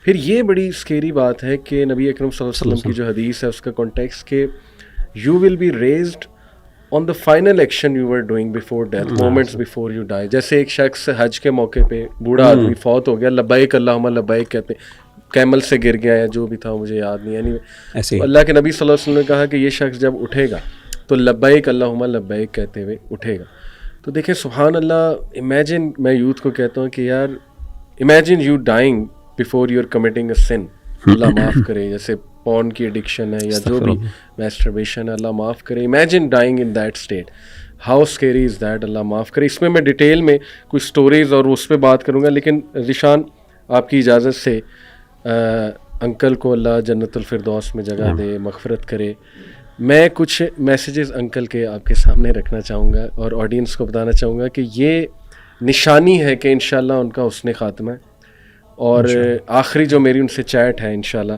پھر یہ بڑی اسکیری بات ہے کہ نبی اکرم صلی اللہ علیہ وسلم کی جو حدیث ہے اس کا کانٹیکسٹ کہ you will be raised on the final action you are doing before death, moments before you die. جیسے ایک شخص حج کے موقع پہ بوڑھا آدمی فوت ہو گیا، لبیک اللہم لبیک کہتے ہیں، کیمل سے گر گیا یا جو بھی تھا مجھے یاد نہیں. یعنی اللہ کے نبی صلی اللہ علیہ وسلم نے کہا کہ یہ شخص جب اٹھے گا تو لبیک اللہم لبیک کہتے ہوئے اٹھے گا. تو دیکھیں سبحان اللہ، امیجن، میں یوتھ کو کہتا ہوں کہ یار imagine you dying before you are committing a sin, اللہ معاف کرے، جیسے پون کی ایڈکشن ہے یا جو بھی میسٹربیشن ہے، اللہ معاف کرے. Imagine dying in that state, how scary is that, اللہ معاف کرے. اس میں ڈیٹیل میں کچھ اسٹوریز اور اس پہ بات کروں گا، لیکن ذیشان آپ کی اجازت سے انکل کو اللہ جنت الفردوس میں جگہ دے، مغفرت کرے. میں کچھ میسیجز انکل کے آپ کے سامنے رکھنا چاہوں گا اور آڈینس کو بتانا چاہوں گا کہ یہ نشانی ہے کہ انشاءاللہ ان کا حسن خاتمہ ہے. اور آخری جو میری ان سے چیٹ ہے انشاءاللہ،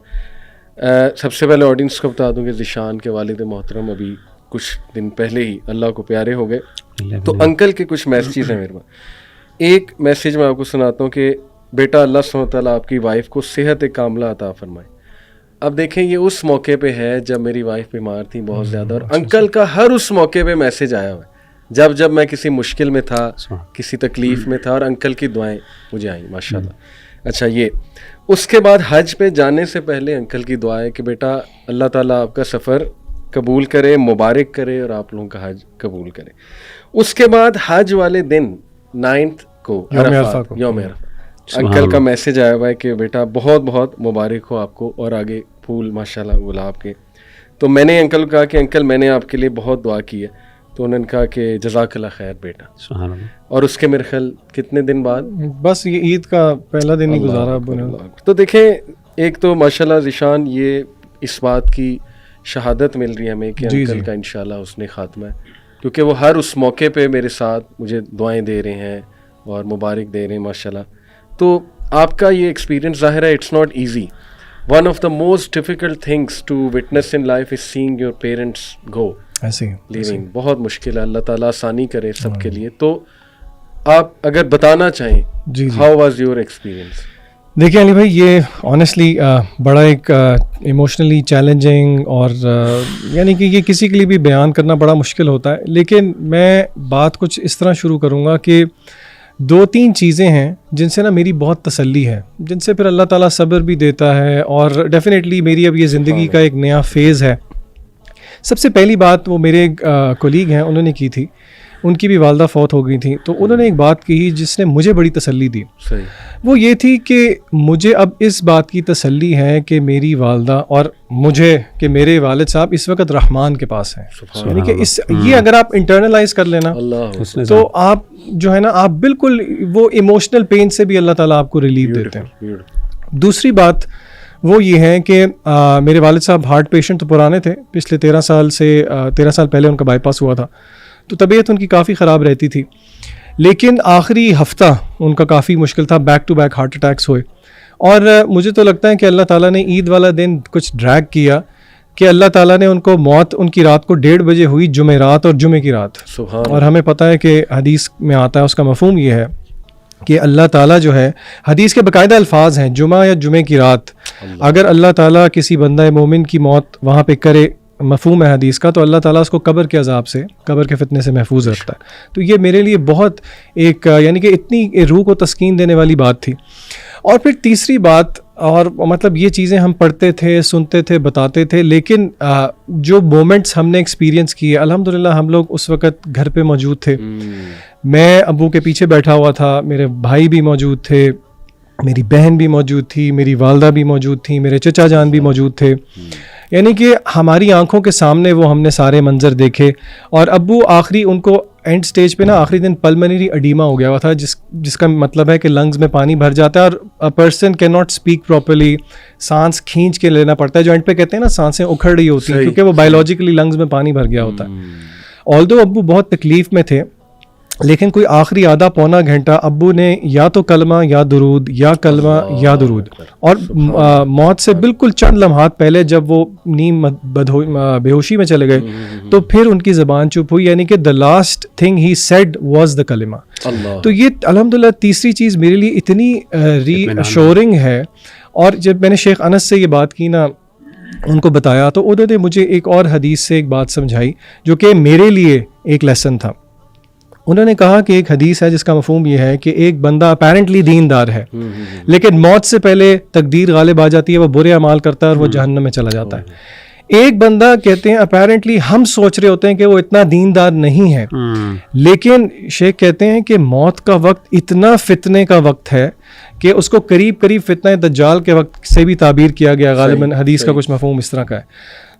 سب سے پہلے آڈینس کو بتا دوں کہ ذیشان کے والد محترم ابھی کچھ دن پہلے ہی اللہ کو پیارے ہو گئے. تو انکل کے کچھ میسیجز ہیں میرے پاس. ایک میسیج میں آپ کو سناتا ہوں کہ بیٹا اللہ سبحانہ وتعالیٰ آپ کی وائف کو صحت کاملہ عطا فرمائے. اب دیکھیں یہ اس موقع پہ ہے جب میری وائف بیمار تھی بہت زیادہ، اور انکل کا ہر اس موقع پہ میسیج آیا ہوا ہے جب میں کسی مشکل میں تھا، کسی تکلیف میں تھا، اور انکل کی دعائیں مجھے آئیں ماشاءاللہ. اچھا، یہ اس کے بعد حج پہ جانے سے پہلے انکل کی دعا ہے کہ بیٹا اللہ تعالیٰ آپ کا سفر قبول کرے، مبارک کرے، اور آپ لوگوں کا حج قبول کرے. اس کے بعد حج والے دن 9 کو یوم عرفہ انکل کا میسیج آیا ہوا ہے کہ بیٹا بہت بہت مبارک ہو آپ کو، اور آگے پھول ماشاءاللہ گلاب کے. تو میں نے انکل کو کہا کہ انکل میں نے آپ کے لیے بہت دعا کی ہے. تو انہوں نے کہا کہ جزاک اللہ خیر بیٹا. سبحان اللہ. اور اس کے میرے خیال کتنے دن بعد، بس یہ عید کا پہلا دن ہی گزارا ابو نے. تو دیکھیں ایک تو ماشاءاللہ ذیشان یہ اس بات کی شہادت مل رہی ہے ہمیں کہ انکل کا انشاءاللہ حسن خاتمہ ہے، کیونکہ وہ ہر اس موقع پہ میرے ساتھ مجھے دعائیں دے رہے ہیں اور مبارک دے رہے ہیں ماشاءاللہ. تو آپ کا یہ ایکسپیرینس ظاہر ہے it's not easy. One of the most difficult things to witness in life is seeing your parents go leaving. بہت مشکل ہے، اللہ تعالیٰ آسانی کرے سب کے لیے. تو آپ اگر بتانا چاہیں ہاؤ واز یور ایکسپیرینس؟ دیکھیں علی بھائی، یہ آنیسٹلی بڑا ایک ایموشنلی چیلنجنگ، اور یعنی کہ یہ کسی کے لیے بھی بیان کرنا بڑا مشکل ہوتا ہے. لیکن میں بات کچھ اس طرح شروع کروں گا کہ 2-3 چیزیں ہیں جن سے نا میری بہت تسلی ہے، جن سے پھر اللہ تعالیٰ صبر بھی دیتا ہے، اور ڈیفینیٹلی میری اب یہ زندگی کا ایک نیا فیز ہے. سب سے پہلی بات وہ میرے کولیگ ہیں انہوں نے کی تھی، ان کی بھی والدہ فوت ہو گئی تھیں. تو انہوں نے ایک بات کہی جس نے مجھے بڑی تسلی دی. وہ یہ تھی کہ مجھے اب اس بات کی تسلی ہے کہ میری والدہ اور مجھے، کہ میرے والد صاحب اس وقت رحمان کے پاس ہیں. یعنی کہ یہ اگر آپ انٹرنلائز کر لینا تو آپ جو ہے نا آپ بالکل وہ ایموشنل پین سے بھی اللہ تعالیٰ آپ کو ریلیف دیتے ہیں. دوسری بات وہ یہ ہے کہ میرے والد صاحب ہارٹ پیشنٹ تو پرانے تھے، پچھلے 13 سال پہلے ان کا بائی پاس ہوا تھا. تو طبیعت ان کی کافی خراب رہتی تھی، لیکن آخری ہفتہ ان کا کافی مشکل تھا، back to back heart attacks ہوئے. اور مجھے تو لگتا ہے کہ اللہ تعالیٰ نے عید والا دن کچھ ڈریگ کیا کہ اللہ تعالیٰ نے ان کو موت ان کی رات کو 1:30 بجے ہوئی، جمعرات اور جمعے کی رات. اور ہمیں پتہ ہے کہ حدیث میں آتا ہے، اس کا مفہوم یہ ہے کہ اللہ تعالیٰ جو ہے، حدیث کے باقاعدہ الفاظ ہیں، جمعہ یا جمعے کی رات اگر اللہ تعالیٰ کسی بندہ مومن کی موت وہاں پہ کرے، مفہوم ہے حدیث کا، تو اللہ تعالیٰ اس کو قبر کے عذاب سے، قبر کے فتنے سے محفوظ رکھتا ہے. تو یہ میرے لیے بہت ایک یعنی کہ اتنی روح کو تسکین دینے والی بات تھی. اور پھر تیسری بات، اور مطلب یہ چیزیں ہم پڑھتے تھے، سنتے تھے، بتاتے تھے، لیکن جو مومنٹس ہم نے ایکسپیرینس کیے، الحمدللہ ہم لوگ اس وقت گھر پہ موجود تھے. میں ابو کے پیچھے بیٹھا ہوا تھا، میرے بھائی بھی موجود تھے، میری بہن بھی موجود تھی، میری والدہ بھی موجود تھی، میرے چچا جان بھی موجود تھے. یعنی کہ ہماری آنکھوں کے سامنے وہ ہم نے سارے منظر دیکھے. اور ابو آخری ان کو اینڈ سٹیج پہ نا آخری دن پلمنری اڈیما ہو گیا ہوا تھا، جس کا مطلب ہے کہ لنگز میں پانی بھر جاتا ہے اور person can not speak properly, سانس کھینچ کے لینا پڑتا ہے. جو اینڈ پہ کہتے ہیں نا سانسیں اکھڑ رہی ہوتی ہیں کیونکہ وہ بایولوجیکلی لنگز میں پانی بھر گیا ہوتا ہے. آلدو ابو بہت تکلیف میں تھے، لیکن کوئی آخری آدھا پونا گھنٹہ ابو نے یا تو کلمہ یا درود، یا کلمہ یا درود. اور موت سے بالکل چند لمحات پہلے جب وہ نیم بے ہوشی میں چلے گئے تو پھر ان کی زبان چپ ہوئی، یعنی کہ the last thing he said was the کلمہ. تو یہ الحمدللہ تیسری چیز میرے لیے اتنی ری ایشورنگ ہے اور جب میں نے شیخ انس سے یہ بات کی نا, ان کو بتایا, تو انہوں نے مجھے ایک اور حدیث سے ایک بات سمجھائی جو کہ میرے لیے ایک لیسن تھا. انہوں نے کہا کہ ایک حدیث ہے جس کا مفہوم یہ ہے کہ ایک بندہ اپیرنٹلی دیندار ہے لیکن موت سے پہلے تقدیر غالب آ جاتی ہے, وہ برے اعمال کرتا ہے اور وہ جہنم میں چلا جاتا ہے. ایک بندہ کہتے ہیں اپیرنٹلی ہم سوچ رہے ہوتے ہیں کہ وہ اتنا دیندار نہیں ہے, لیکن شیخ کہتے ہیں کہ موت کا وقت اتنا فتنے کا وقت ہے کہ اس کو قریب فتنہ دجال کے وقت سے بھی تعبیر کیا گیا, غالباً حدیث کا کچھ مفہوم اس طرح کا ہے.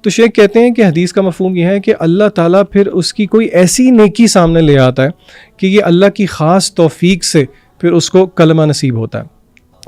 تو شیخ کہتے ہیں کہ حدیث کا مفہوم یہ ہے کہ اللہ تعالیٰ پھر اس کی کوئی ایسی نیکی سامنے لے آتا ہے کہ یہ اللہ کی خاص توفیق سے پھر اس کو کلمہ نصیب ہوتا ہے.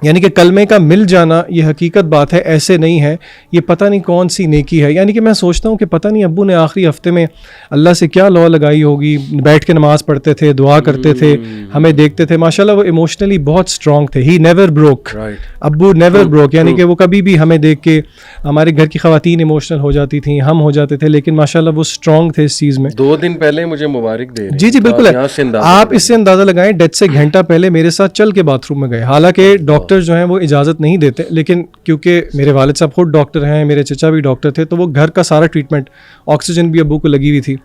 یعنی کہ کلمے کا مل جانا یہ حقیقت بات ہے, ایسے نہیں ہے یہ پتہ نہیں کون سی نیکی ہے. یعنی کہ میں سوچتا ہوں کہ پتہ نہیں ابو نے آخری ہفتے میں اللہ سے کیا لا لگائی ہوگی, بیٹھ کے نماز پڑھتے تھے, دعا کرتے تھے, ہمیں دیکھتے تھے, ماشاءاللہ وہ ایموشنلی بہت اسٹرانگ تھے. ہی نیور بروک, ابو نیور بروک, یعنی کہ وہ کبھی بھی ہمیں دیکھ کے, ہمارے گھر کی خواتین ایموشنل ہو جاتی تھیں, ہم ہو جاتے تھے, لیکن ماشاءاللہ وہ اسٹرانگ تھے اس چیز میں. 2 دن پہلے مجھے مبارک دے رہے. جی بالکل ہے, آپ اس سے اندازہ لگائیں ڈیتھ سے گھنٹہ پہلے میرے ساتھ چل کے باتھ روم میں گئے. حالانکہ ڈاکٹر جو ہیں وہ اجازت نہیں دیتے, لیکن کیونکہ میرے والد صاحب خود ڈاکٹر ہیں, میرے چچا بھی ڈاکٹر تھے, تو وہ گھر کا سارا ٹریٹمنٹ, آکسیجن بھی ابو کو لگی ہوئی تھی.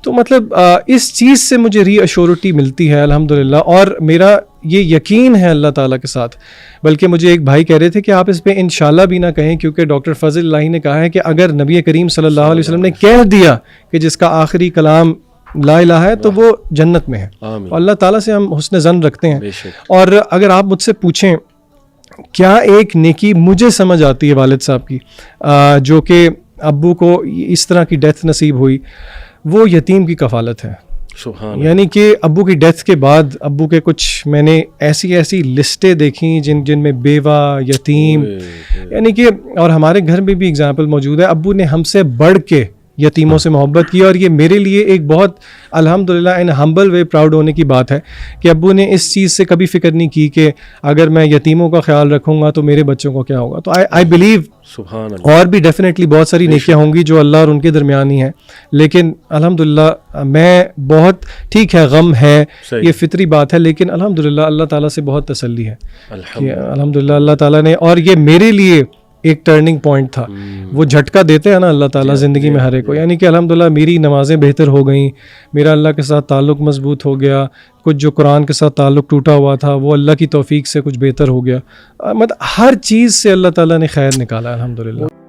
تو مطلب اس چیز سے مجھے ری ایشورٹی ملتی ہے الحمدللہ, اور میرا یہ یقین ہے اللہ تعالیٰ کے ساتھ. بلکہ مجھے ایک بھائی کہہ رہے تھے کہ آپ اس پہ انشاءاللہ بھی نہ کہیں, کیونکہ ڈاکٹر فضل الہی نے کہا ہے کہ اگر نبی کریم صلی اللہ علیہ وسلم نے کہہ دیا کہ جس کا آخری کلام لا الہ ہے تو وہ جنت میں ہے. اور اللہ تعالیٰ سے ہم حسن ظن رکھتے ہیں. اور اگر آپ مجھ سے پوچھیں کیا ایک نیکی مجھے سمجھ آتی ہے والد صاحب کی جو کہ ابو کو اس طرح کی ڈیتھ نصیب ہوئی, وہ یتیم کی کفالت ہے. یعنی کہ ابو کی ڈیتھ کے بعد ابو کے کچھ میں نے ایسی لسٹیں دیکھیں جن میں بیوہ, یتیم, یعنی کہ, اور ہمارے گھر میں بھی اگزامپل موجود ہے, ابو نے ہم سے بڑھ کے یتیموں سے محبت کی. اور یہ میرے لیے ایک بہت الحمدللہ ان ہمبل وے پراؤڈ ہونے کی بات ہے کہ ابو نے اس چیز سے کبھی فکر نہیں کی کہ اگر میں یتیموں کا خیال رکھوں گا تو میرے بچوں کو کیا ہوگا. تو آئی بلیو اور بھی ڈیفینیٹلی بہت ساری نیکیاں ہوں گی جو اللہ اور ان کے درمیان ہی ہیں, لیکن الحمدللہ میں بہت, ٹھیک ہے غم ہے, یہ فطری بات ہے, لیکن الحمدللہ اللہ تعالیٰ سے بہت تسلی ہے کہ الحمدللہ اللہ تعالیٰ نے, اور یہ میرے لیے ایک ٹرننگ پوائنٹ تھا. وہ جھٹکا دیتے ہیں نا اللہ تعالیٰ زندگی میں ہر ایک کو, یعنی کہ الحمدللہ میری نمازیں بہتر ہو گئیں, میرا اللہ کے ساتھ تعلق مضبوط ہو گیا, کچھ جو قرآن کے ساتھ تعلق ٹوٹا ہوا تھا وہ اللہ کی توفیق سے کچھ بہتر ہو گیا. مطلب ہر چیز سے اللہ تعالیٰ نے خیر نکالا الحمدللہ.